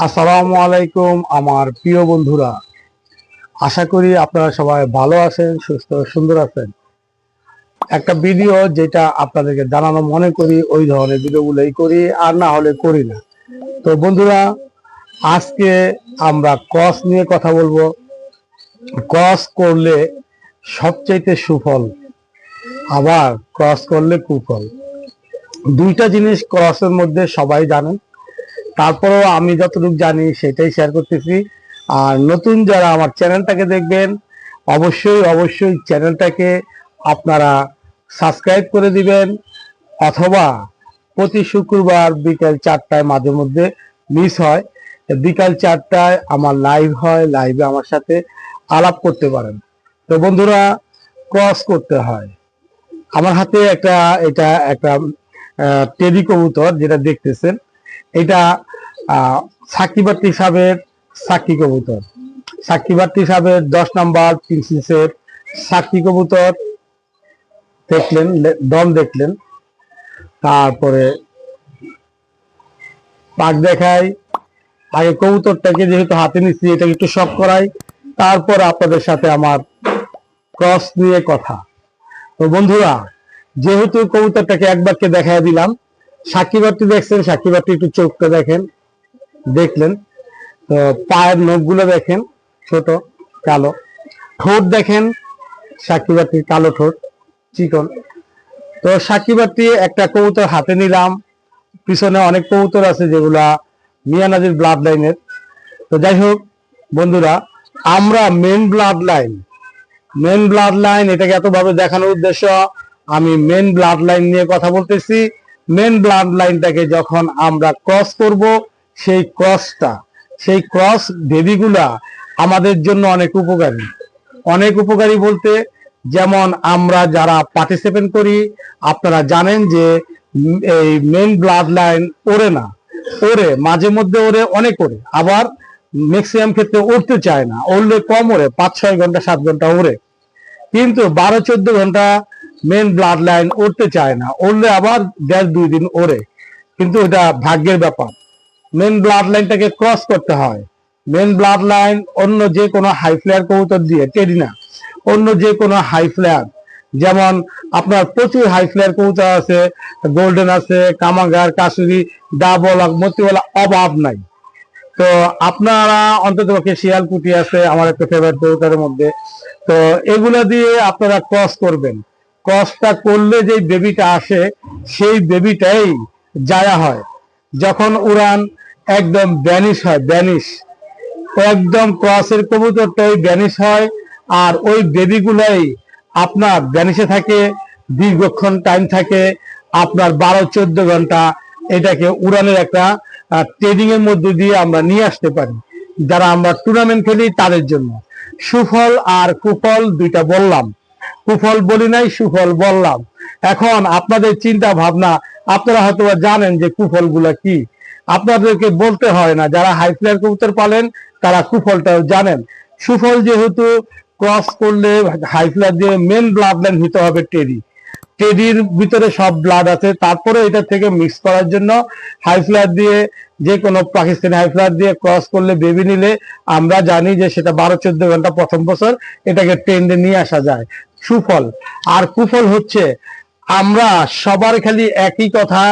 আসসালামু আলাইকুম আমার প্রিয় বন্ধুরা, আশা করি আপনারা সবাই ভালো আছেন, সুস্থ সুন্দর আছেন। একটা ভিডিও যেটা আপনাদেরকে জানানো মনে করি ওই ধরনের ভিডিওগুলোই করি, আর না হলে করি না। তো বন্ধুরা, আজকে আমরা ক্রস নিয়ে কথা বলবো। ক্রস করলে সবচাইতে সুফল, আবার ক্রস করলে কুফল। দুইটা জিনিস ক্রসের মধ্যে সবাই জানেন, তারপরেও আমি যতটুকু জানি সেটাই শেয়ার করতেছি। আর নতুন যারা আমার চ্যানেলটাকে দেখবেন, অবশ্যই অবশ্যই চ্যানেলটাকে আপনারা সাবস্ক্রাইব করে দিবেন, অথবা প্রতি শুক্রবার বিকাল 4টায় মাঝে মধ্যে মিস হয়, বিকাল 4টায় আমার লাইভ হয়, লাইভে আমার সাথে আলাপ করতে পারেন। তো বন্ধুরা, ক্রস করতে হয়। আমার হাতে এটা একটা টেডি কবুতর যেটা দেখতেছেন, এটা সাকিবাতি সাহেবের সাক্ষী কবুতর। সাকিবাতি সাহেবের 10 নম্বর প্রিন্সেসের সাক্ষী কবুতর দেখলেন, দম দেখলেন। তারপরে পাক দেখাই, আগে কবুতরটাকে যেহেতু হাতে নিচ্ছি এটাকে একটু শখ করাই, তারপর আপনাদের সাথে আমার ক্রস নিয়ে কথা। তো বন্ধুরা, যেহেতু কবুতরটাকে একবারকে দেখাই দিলাম, সাকিবাতি দেখছেন, সাকিবাতি একটু চোখটা দেখেন, দেখলেন। তো পায়ের নখগুলো দেখেন, ছোট কালো। ঠোঁট দেখেন, সাকিবাতির কালো ঠোঁট, চিকন। তো সাকিবাতি একটা কবুতর হাতে নিলাম, পিছনে অনেক কবুতর আছে যেগুলা মিয়ানাজির ব্লাড লাইনের। তো যাই হোক বন্ধুরা, আমরা মেন ব্লাড লাইন এটাকে এতভাবে দেখানোর উদ্দেশ্য, আমি মেন ব্লাড লাইন নিয়ে কথা বলতেছি। মেন ব্লাড লাইনটাকে যখন আমরা ক্রস করব, সেই ক্রস বেবিগুলা আমাদের জন্য অনেক উপকারী। অনেক উপকারী বলতে, যেমন আমরা যারা পার্টিসিপেট করি, আপনারা জানেন যে এই মেন ব্লাড লাইন ওড়ে না, ওড়ে মাঝে মধ্যে, ওড়ে অনেক ওড়ে, আবার ম্যাক্সিমাম ক্ষেত্রে উড়তে চায় না। উড়লে কম ওড়ে, 5-6 ঘন্টা 7 ঘন্টা ওড়ে, কিন্তু 12-14 ঘন্টা মেন ব্লাড লাইন উড়তে চায় না। উড়লে আবার 1.5-2 দিন ওড়ে, কিন্তু এটা ভাগ্যের ব্যাপার। মেন ব্লাড লাইনটাকে ক্রস করতে হয়। মেন ব্লাড লাইন অন্য যে কোনো হাই ফ্লেয়ার কবুতর দিয়ে, টেডি না, অন্য যে কোনো হাই ফ্লেয়ার, যেমন আপনার প্রচুর হাই ফ্লেয়ার কবুতর আছে, গোল্ডেন আছে, কামাগার, কাশুরি, ডাবল, মতিওয়ালা, অভাব নাই। তো আপনারা অন্তত পক্ষে শিয়ালকুটি আছে আমার একটা ফেভারিট কবুতরের মধ্যে। তো এগুলা দিয়ে আপনারা ক্রস করবেন। ক্রসটা করলে যে বেবিটা আসে, সেই বেবিটাই জায়া হয়। যখন উড়ান একদম ব্যানিশ হয়, ব্যানিশ, একদম ক্রসের কবুতরটাই ব্যানিশ হয়। আর ওই বেবিগুলাই আপনার ব্যানিশে থাকে, দীর্ঘক্ষণ টাইম থাকে, আপনার 12-14 ঘন্টা এটাকে উড়ানের একটা ট্রেডিং এর মধ্যে দিয়ে আমরা নিয়ে আসতে পারি। যারা আমরা টুর্নামেন্ট খেলি তাদের জন্য সুফল আর কুফল দুইটা বললাম। কুফল বলি নাই, সুফল বললাম। এখন আপনাদের চিন্তা ভাবনা, আপনারা হয়তো জানেন যে কুফল গুলা কি, আপনাদেরকে বলতে হয় না। যারা হাই ফ্লায়ার কবুতর পালেন তারা কুফলটাও জানেন। সুফল যেহেতু ক্রস করলে হাই ফ্লায়ার দিয়ে মেন ব্লাড লাইন হতে হবে টেডি, টেডির ভিতরে সব ব্লাড আছে, তারপরে এটা থেকে মিক্স করার জন্য হাই ফ্লায়ার দিয়ে, যে কোনো পাকিস্তানি হাই ফ্লায়ার দিয়ে ক্রস করলে বেবি নিলে আমরা জানি যে সেটা 12-14 ঘন্টা প্রথম বছর এটাকে ট্রেন্ডে নিয়ে আসা যায়। সুফল। আর কুফল হচ্ছে, আমরা সবার খালি একই কথা,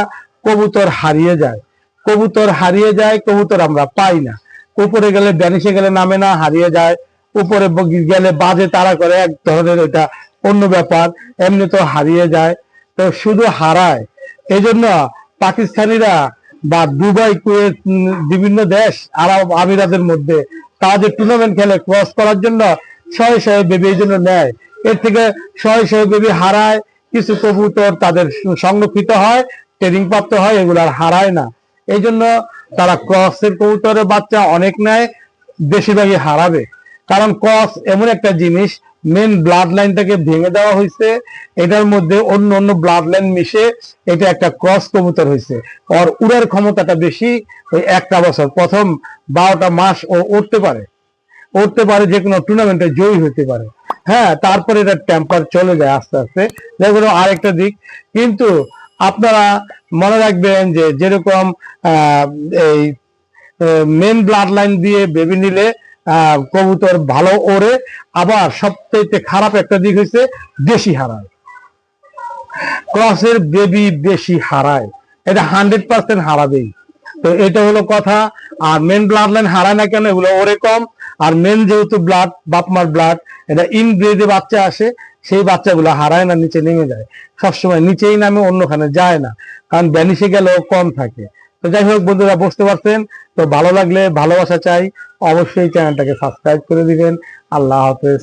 কবুতর হারিয়ে যায়, কবুতর হারিয়ে যায়, কবুতর আমরা পাই না। উপরে গেলে ব্যানিশে গেলে নামে না, হারিয়ে যায়। উপরে গেলে বাজে তারা করে, এক ধরনের এটা অন্য ব্যাপার, এমনি তো হারিয়ে যায়। তো শুধু হারায়। এই জন্য পাকিস্তানিরা বা দুবাই, কুয়েত, বিভিন্ন দেশ, আরব আমিরাতের মধ্যে তারা যে টুর্নামেন্ট খেলে ক্রস করার জন্য শয়ে শয়ে বেবি এই জন্য নেয়। এর থেকে শয়ে শয়ে বেবি হারায়, কিছু কবুতর তাদের সংরক্ষিত হয়, ট্রেনিং প্রাপ্ত হয়, এগুলো আর হারায় না। এই জন্য তারা ক্রসের কবুতরের বাচ্চা অনেক নেয়, বেশিরভাগই হারাবে। কারণ ক্রস এমন একটা জিনিস, মেন ব্লাড লাইনটাকে ভেঙে দেওয়া হয়েছে, এটার মধ্যে অন্য অন্য ব্লাড লাইন মিশে এটা একটা ক্রস কবুতর হয়েছে। ওর উড়ার ক্ষমতাটা বেশি। ওই একটা বছর, প্রথম 12টা মাস ও উঠতে পারে, উঠতে পারে, যে কোনো টুর্নামেন্টে জয়ী হতে পারে। হ্যাঁ, তারপরে এটা টেম্পার চলে যায় আস্তে আস্তে, যেগুলো আরেকটা দিক। কিন্তু আপনারা মনে রাখবেন যে যেরকম এই মেন ব্লাড লাইন দিয়ে বেবি নিলে কবুতর ভালো ওড়ে। আবার সবচেয়ে খারাপ একটা দিক হচ্ছে বেশি হারায়, ক্রসের বেবি বেশি হারায়, এটা 100% হারাবেই। তো এটা হলো কথা। আর মেন ব্লাড লাইন হারায় না কেন, এগুলো ওরে কম। আর মেন যেহেতু ব্লাড বাপমার ব্লাড, এটা ইনব্রিডে বাচ্চা আসে, সেই বাচ্চাগুলো হারায় না, নিচে নেমে যায় সবসময়, নিচেই নামে, অন্যখানে যায় না, কারণ ব্যানিশে গেলেও কম থাকে। তো যাই হোক বন্ধুরা, বুঝতে পারছেন তো। ভালো লাগলে, ভালোবাসা চাই, অবশ্যই চ্যানেলটাকে সাবস্ক্রাইব করে দিবেন। আল্লাহ হাফেজ।